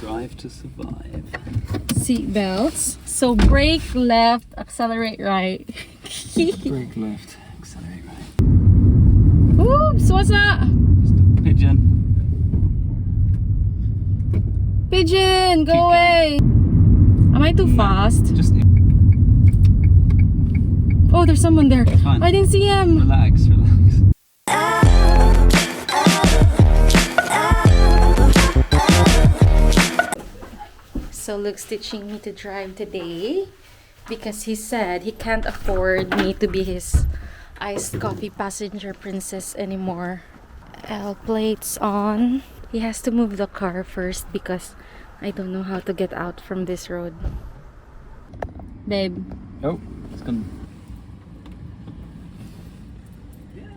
Drive to survive. Seat belts. So brake left, accelerate right. Brake left, accelerate right. Oops, what's that? Just a pigeon. Pigeon, go Keep away. Am I too fast? Just Oh, there's someone there. fine. I didn't see him. Relax, relax. So Luke's teaching me to drive today because he said he can't afford me to be his iced coffee passenger princess anymore. L plates on. He has to move the car first because I don't know how to get out from this road. Babe. Oh, it's gonna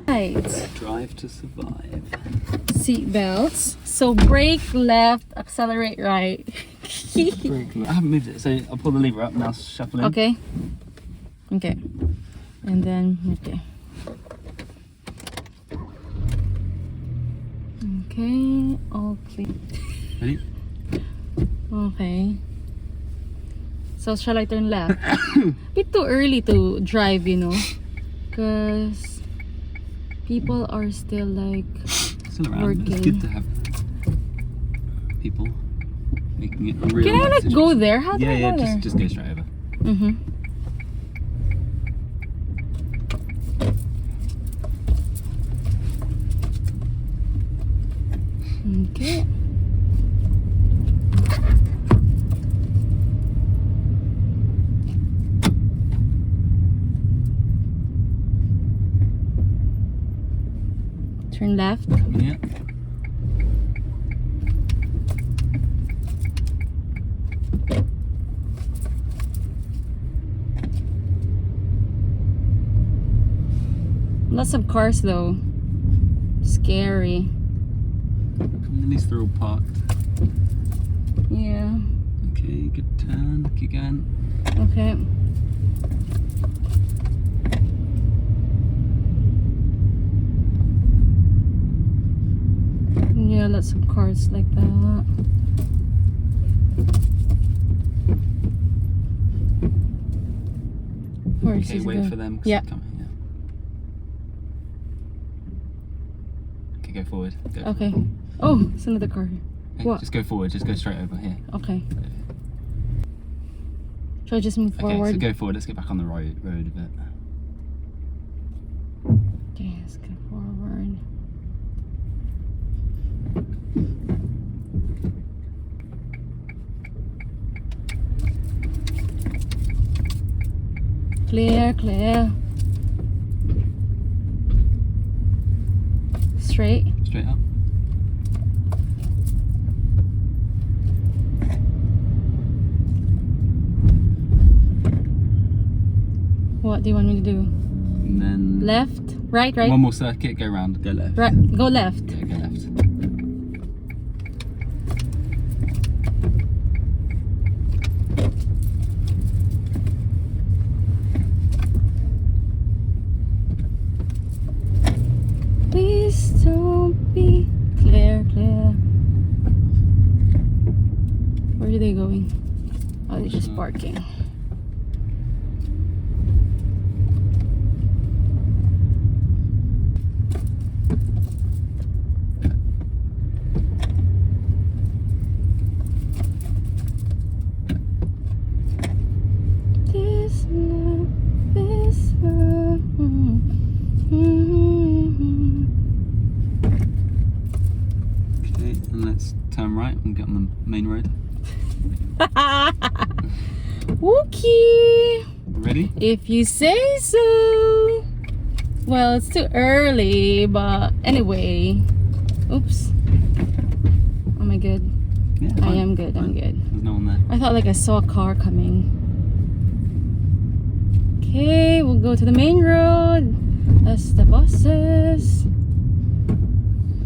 Right. drive to survive. Seat belts. So brake left, accelerate right. Brake left. I haven't moved it, so I'll pull the lever up now. Shuffle in. Okay. Okay. And then okay. Okay. All clean. Ready? Okay. So shall I turn left? Bit too early to drive, you know, because people are still like Still around. working. It's good to have people making it a real. Can I like situation. go there? How do Yeah, I yeah. go there? Just go straight over. Mm-hmm. Okay. Turn left. Yeah. Lots of cars though. Scary. At least they're all parked. Yeah. Okay, good turn. Keep going. Okay. Yeah, lots of cars like that. Where is Okay, he wait going? for them. 'Cause Yeah. they're coming, yeah. Okay, go forward. Go forward. Okay. Oh, it's another car here. Hey, What? just go forward. Just go straight over here. Okay. Should I just move Okay, forward? so go forward. Let's get back on the road a bit. Okay, let's go forward. Clear, clear. Straight. Straight up. What do you want me to do? And then Left? Right, right? one more circuit. Go round. Go left. Right. Go left. Yeah, go left. Please don't be clear, clear. Where are they going? Oh, they're just parking. This love, this love. Okay, and let's turn right and get on the main road. Okay. Ready? If you say so. Well, it's too early, but anyway. Oops. Am I good? Yeah. I fine, am good. I'm fine. good. There's no one there. I thought like I saw a car coming. Okay, we'll go to the main road. That's the buses.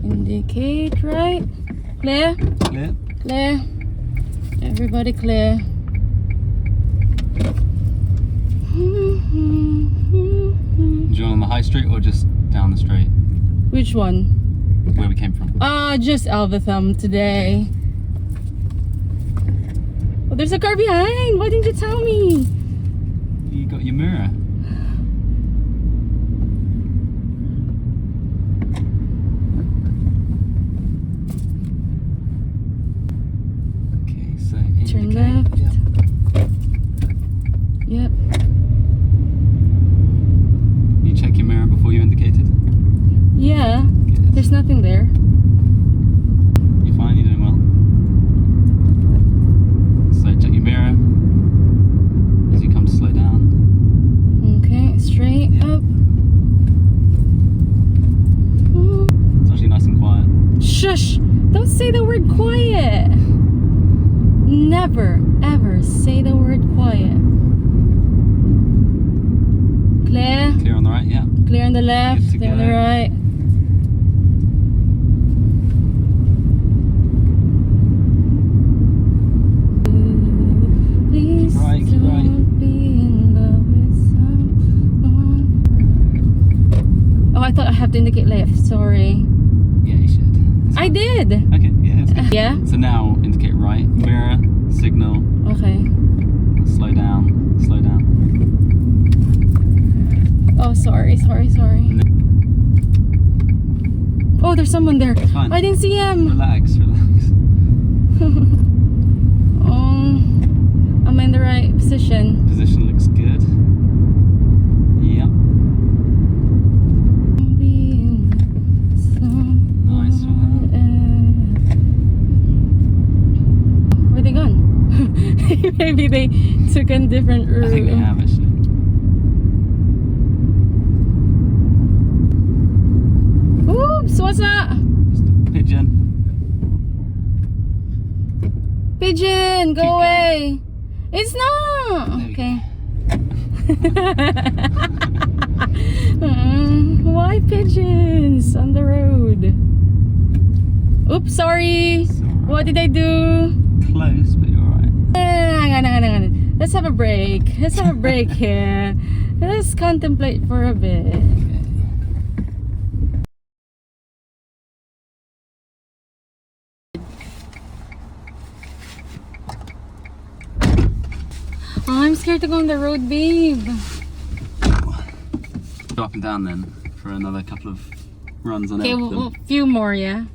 Indicate right. Clear? Clear. Clear. Everybody clear. Do you want on the high street or just down the street? Which one? Where we came from? Just Alvatham today. Oh, there's a car behind. Why didn't you tell me? You got your mirror. Okay, so Turn indicate. left. Yep. You check your mirror before you indicated? Yeah. Good. There's nothing there. You're fine, you're doing well. So check your mirror as you come to slow down. Okay, straight Yeah. up. It's actually nice and quiet. Shush! Don't say the word quiet. Never, ever say the word quiet. Clear. Clear on the right, yeah. Clear on the left. Good to Clear on the go. right. Please Right, keep don't right. be in love with someone. Oh, I thought I have to indicate left. Sorry. Yeah, you should. It's I fine. did. Okay, yeah, it's good. Yeah. So now indicate right. Mirror, signal, Okay. slow down, slow down. Oh, sorry. Oh, there's someone there. It's fine. I didn't see him. Relax. Oh, am I in the right position? Position looks good. Yep. Nice one. Where they gone? Maybe they took a different route. I think they have actually. Oops, what's that? Just a pigeon. Pigeon, go Keep away. It's not. There we Okay. Why pigeons on the road? Oops, sorry. It's all right. What did I do? Close, but you're alright. Hang on. Let's have a break. Here. Let's contemplate for a bit. Oh, I'm scared to go on the road, babe. Go up and down then for another couple of runs on Okay, Elkton. well, few more, yeah.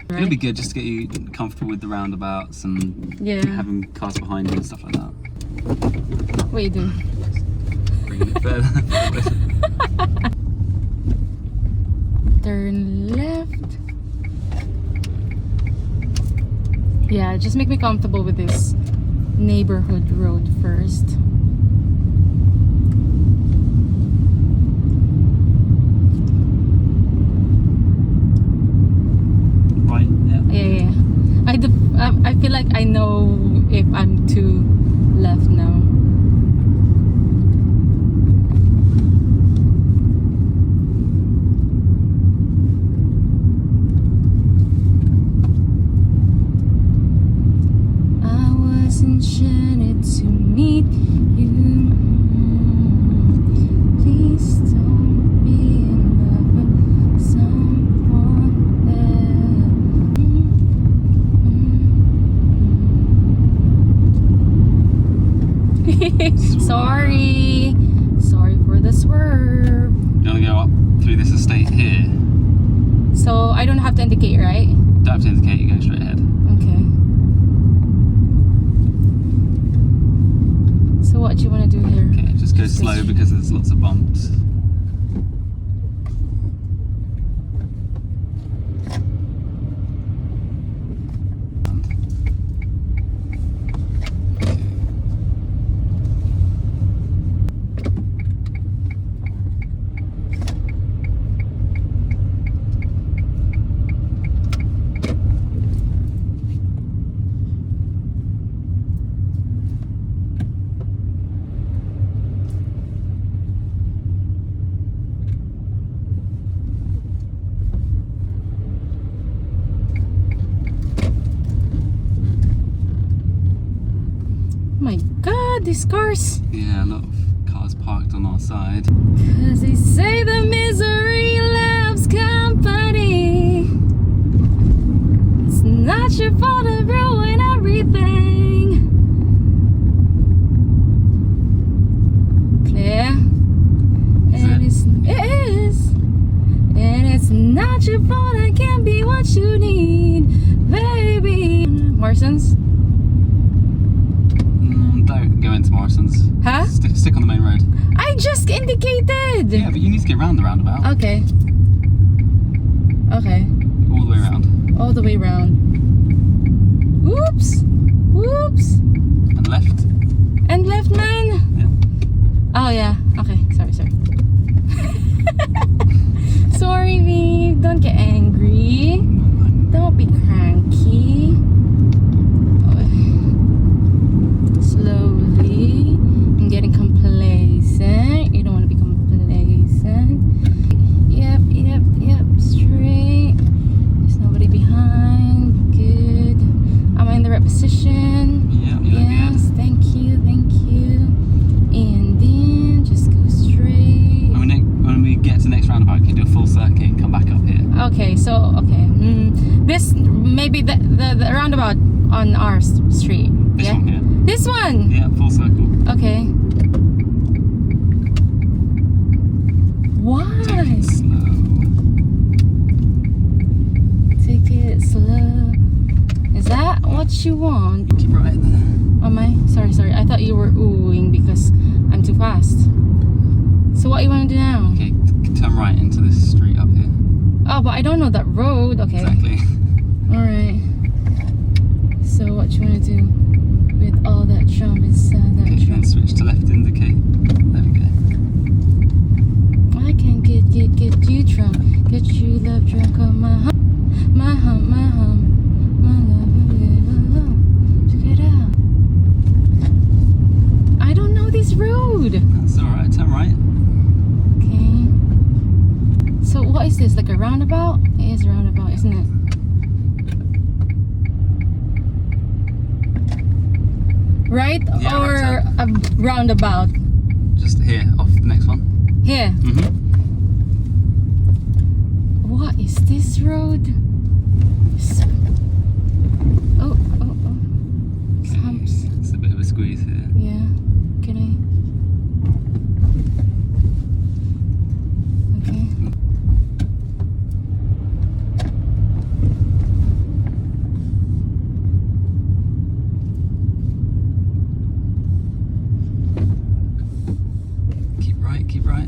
It'll be good just to get you comfortable with the roundabouts and Yeah. having cars behind you and stuff like that. What are you doing? Bringing it further. Turn left. Yeah, just make me comfortable with this neighborhood road first. Right, yeah. Yeah. I feel like I know if I'm too left now. I was enchanted to meet you. Please don't be in love with someone else. Sorry for the swerve. You want to go up through this estate here? So I don't have to indicate, right? Don't have to indicate, you go straight ahead. Okay. So what do you want to do here? Okay, just go slow because there's lots of bumps. My God, these cars. Yeah, a lot of cars parked on our side. Cause they say the misery loves company. It's not your fault to ruin everything. Morrison's? Don't go into Morrison's. Huh? Stick on the main road. I just indicated! Yeah, but you need to get round the roundabout. Okay. Okay. All the way around. All the way round. Oops! Oops! And left. And left, man! Yeah. Oh, yeah. Okay. Sorry. Sorry, babe. Don't get angry. Don't be cranky. Slowly. I'm getting complacent. You don't want to be complacent. Yep. Straight. There's nobody behind. Good. Am I in the right position? Yeah, you look Yes. good. Thank you. And then just go straight. When we get to the next roundabout, you do a full circuit and come back up here. Okay, this maybe the roundabout on our street. This yeah? one here. This one. Yeah, full circle. Okay. Why? Take it slow. Take it slow. Is that what you want? Keep right there. Am I? Sorry. I thought you were oohing because I'm too fast. So what you want to do now? Okay, turn right into this street up here. Oh, but I don't know that road. Okay. Exactly. Alright. So what you want to do with all that jump inside that Okay, then jump? switch to left indicate. There we go. I can get you drunk, get you love drunk on my hump, my love, check it out. I don't know this road. That's alright, turn right. Okay. So what is this? Like a roundabout? It is a roundabout, isn't it? Right? Yeah, or right a roundabout? Just here, off the next one. Here. Mm-hmm. What is this road? Oh. Humps. It's a bit of a squeeze here. Yeah. Can I? Okay. Keep right.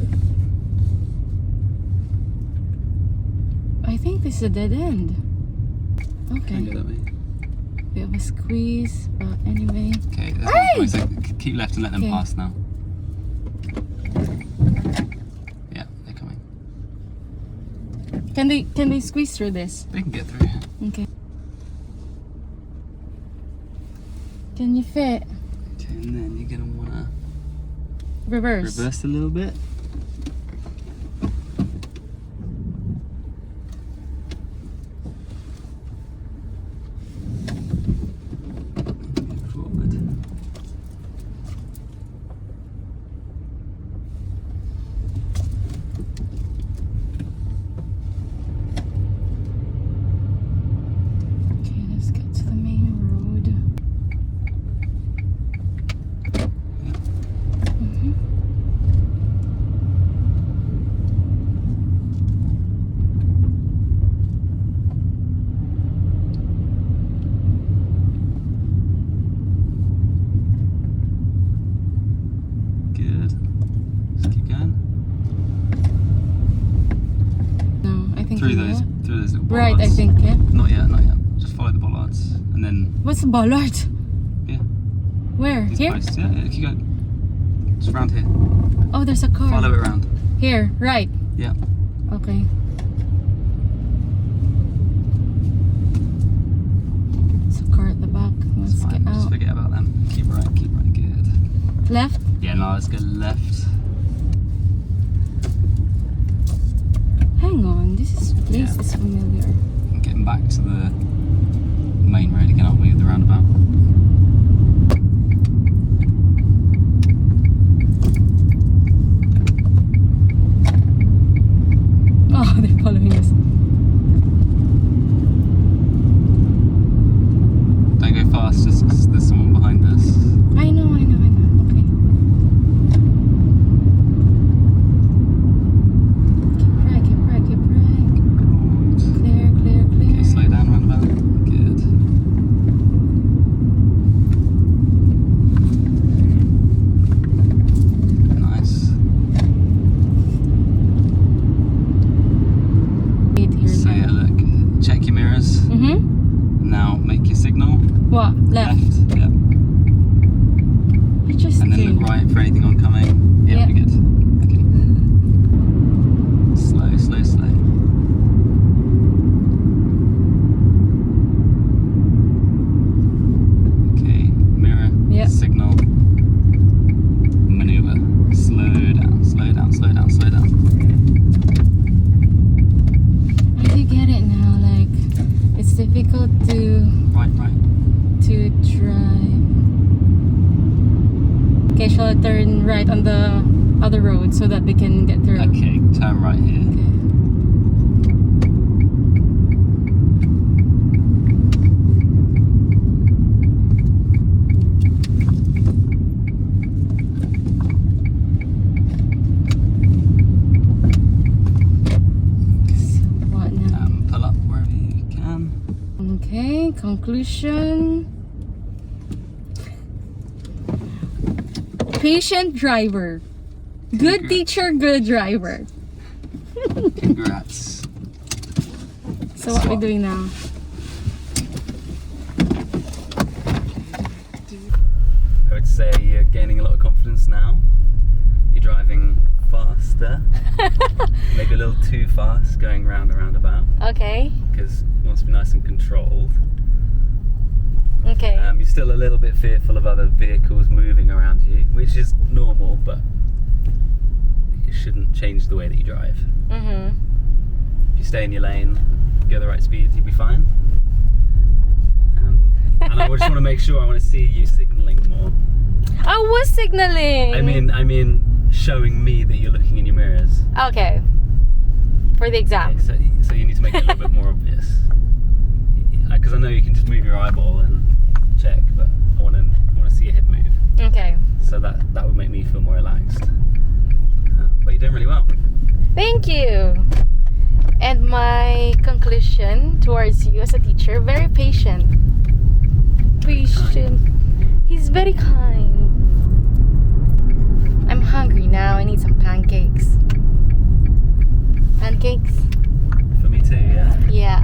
I think this is a dead end. Okay. Can go that way. Bit of a squeeze, but anyway. Okay, that's Hey! one point, so keep left and let them Okay. pass now. Yeah, they're coming. Can they squeeze through this? They can get through. Okay. Can you fit? Okay, and then you're gonna wanna Reverse. reverse a little bit. Forward. Okay, let's get to the main road. Mhm. Good. Just keep going. No, I think Through you those will. little bollards. Right, I think, yeah. Not yet. Just follow the bollards. And then What's the bollard? yeah. Where? These Here? posts. Yeah, keep going. Just around here. Oh, there's a car. Follow it around. Here, right. Yeah. Okay. There's a car at the back. Let's It's fine. get Just out. forget about them. Keep right. Good. Left? Yeah, now let's go left. Hang on, this place Yeah. is familiar. And getting back to the main road again, aren't we, with the roundabout? Oh, they're following us. Don't go fast, just 'cause there's someone behind us. I know. Okay. Keep right. Good. Clear. Okay, slow down roundabout. Good. what? Left. Yeah. Interesting. And then look right for anything oncoming. Yeah, Yeah. we're good. Okay. Slow, slow, slow. Okay, mirror, Yeah. signal, maneuver. Slow down, slow down, slow down, slow down. I do get it now. Like, it's difficult to Right. drive. Okay, shall I turn right on the other road so that we can get through? Okay, turn right here. Okay. What now? Pull up wherever you can. Okay, conclusion. Patient driver. Good teacher, good driver. Congrats. So what are we doing now? I would say you're gaining a lot of confidence now. You're driving faster, maybe a little too fast, going round and roundabout, Okay. because it wants to be nice and controlled. Okay. You're still a little bit fearful of other vehicles moving around you, which is normal, but it shouldn't change the way that you drive. Mm-hmm. If you stay in your lane, go the right speed, you'll be fine. And I just want to make sure, I want to see you signalling more. I was signaling. I mean, showing me that you're looking in your mirrors. Okay. For the exam. Okay, so you need to make it a little bit more obvious. Because I know you can just move your eyeball and check, but I want to see your head move. Okay. So that would make me feel more relaxed. But you're doing really well. Thank you. And my conclusion towards you as a teacher, very patient. Patient. He's very kind. I'm hungry now. I need some pancakes. Pancakes? For me too, yeah. Yeah.